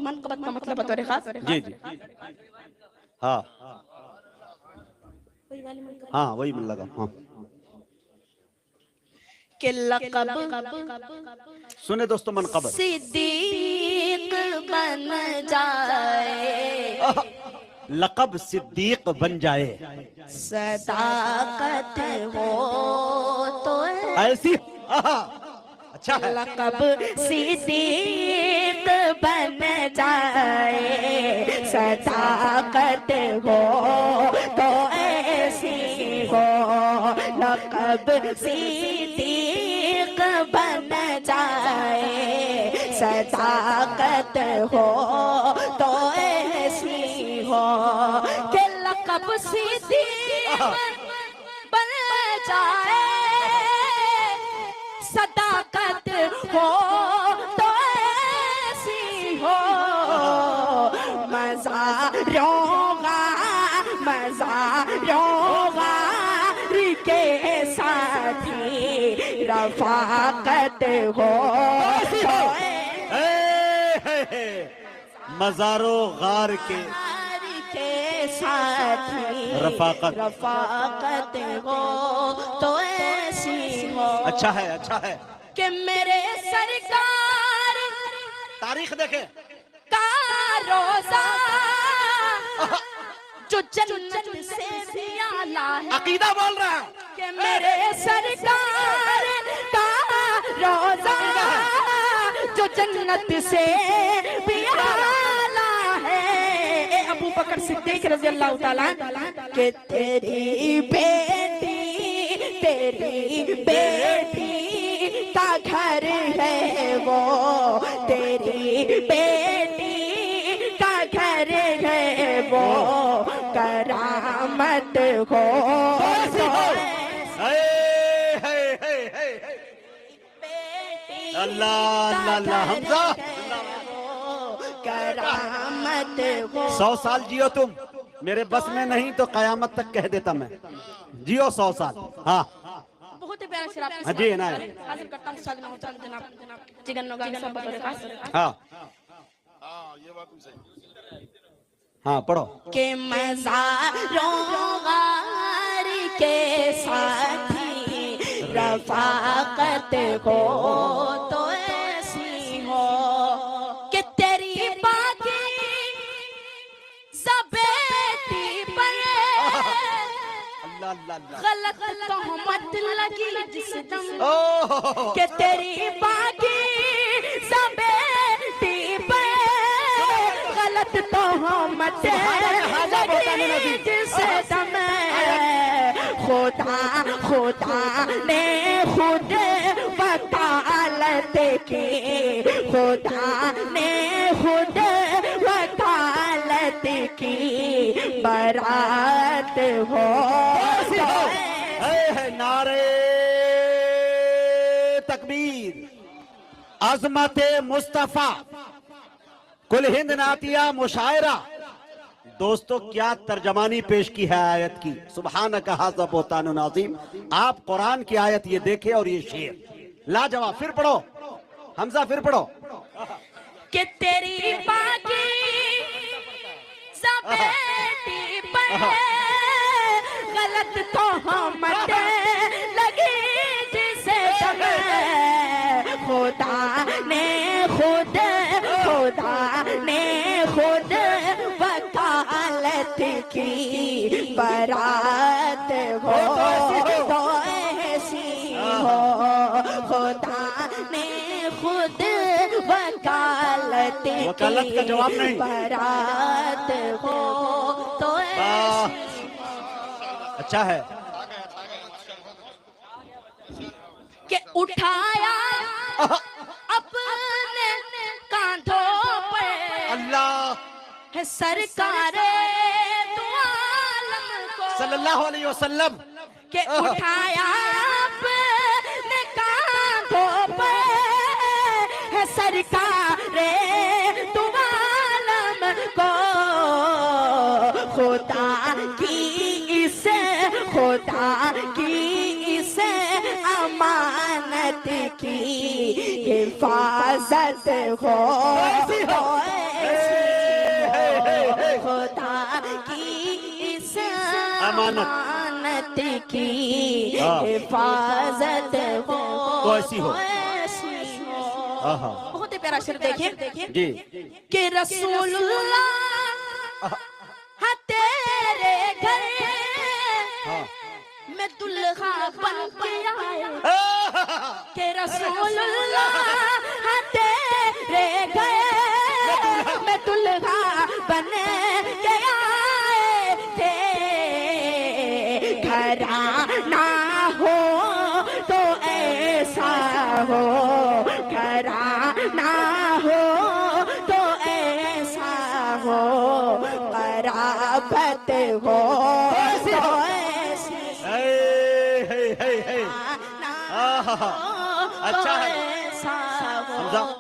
منقبت کا مطلب بطور خاص؟ جی جی ہاں ہاں وہی من لگا ہاں کہ لقب سنے دوستو منقبت صدیق بن جائے، لقب صدیق بن جائے، صداقت ہو تو ایسی اچھا ہے، لقب صدیق بن جائے، صداقت ہو تو ایسی ہو، لقب صدیق بن جائے، صداقت ہو تو ایسی ہو، کہ لقب صدیق بن جائے، صداقت ہو تو ایسی ہو، مزاروں غار کے ساتھی رفاقت ہو تو مزاروں غار کے ساتھی رفاقت ہو تو ایسی ہو، اچھا ہے اچھا ہے، کہ میرے سرکار تاریخ دیکھیں کا روزہ جو جنت سے بھی اعلیٰ ہے، عقیدہ بول رہا ہے کہ میرے سرکار کا روزہ جو جنت سے بھی اعلیٰ ہے، اے ابو بکر صدیق رضی اللہ تعالیٰ کہ تیری بیٹی کا گھر ہے وہ، تیری بیٹی کا گھر ہے وہ، کرامت ہو اللہ اللہ اللہ حمزہ کرامت ہو، 100 سال جیو تم، میرے بس میں نہیں تو قیامت تک کہہ دیتا میں، جیو 100 سال، ہاں بہت ہی پیارا شراب جی عنایت حاضر کرتا ہوں سادنا محترم جناب چگن نوگان صاحب بطور خاص، ہاں ہاں پڑھو کہ مزاروں غار کے ساتھی رفاقت ہو تو ایسی ہو، کہ تیری باقی بیٹی پر غلط تہمت لگی جس دم، کہ تیری باقی بیٹی پر غلط تہمت لگی جس دم، خدا نے خود وکالت کی، خدا نے خود وکالت کی، برات ہو نعرے تکبیر، عظمت مصطفیٰ، کل ہند نعتیہ مشاعرہ، دوستو کیا ترجمانی پیش کی ہے آیت کی، سبحانک ھذا بہتان عظیم، آپ قرآن کی آیت یہ دیکھیں اور یہ شعر لاجواب، پھر پڑھو حمزہ پھر پڑھو، کہ تیری باقی بیٹی پر غلط تہمت لگی جس دم، خدا نے خود وکالت کی، برات ہو تو ایسی ہو، خدا نے خود وکالت کا جواب کی، نہیں، برات ہو تو ایسی، اچھا ہے، کہ اٹھایا اپنے کاندھوں پر اللہ ہے سرکار دو عالم کو، صلی اللہ علیہ وسلم، کہ اٹھایا اپنے کاندھوں پر ہے سرکار دو عالم کو، خدا کی اس امانت کی حفاظت ہو امانت کی حفاظت ہو تو ایسی ہو آہا بہت ہی پیارا شعر دیکھیں جی کہ رسول اللہ ہے تیرے گھر میں دلہا بن کے آئے کہ رسول اللہ ہے تیرے گھر میں دلہا بن کے آئے تھے گھرانہ ہو تو ایسا ہو گھرانہ ہو تو ایسا ہو قرابت ہو تو ایسی اچھا ہے ایسا ہو حمزہ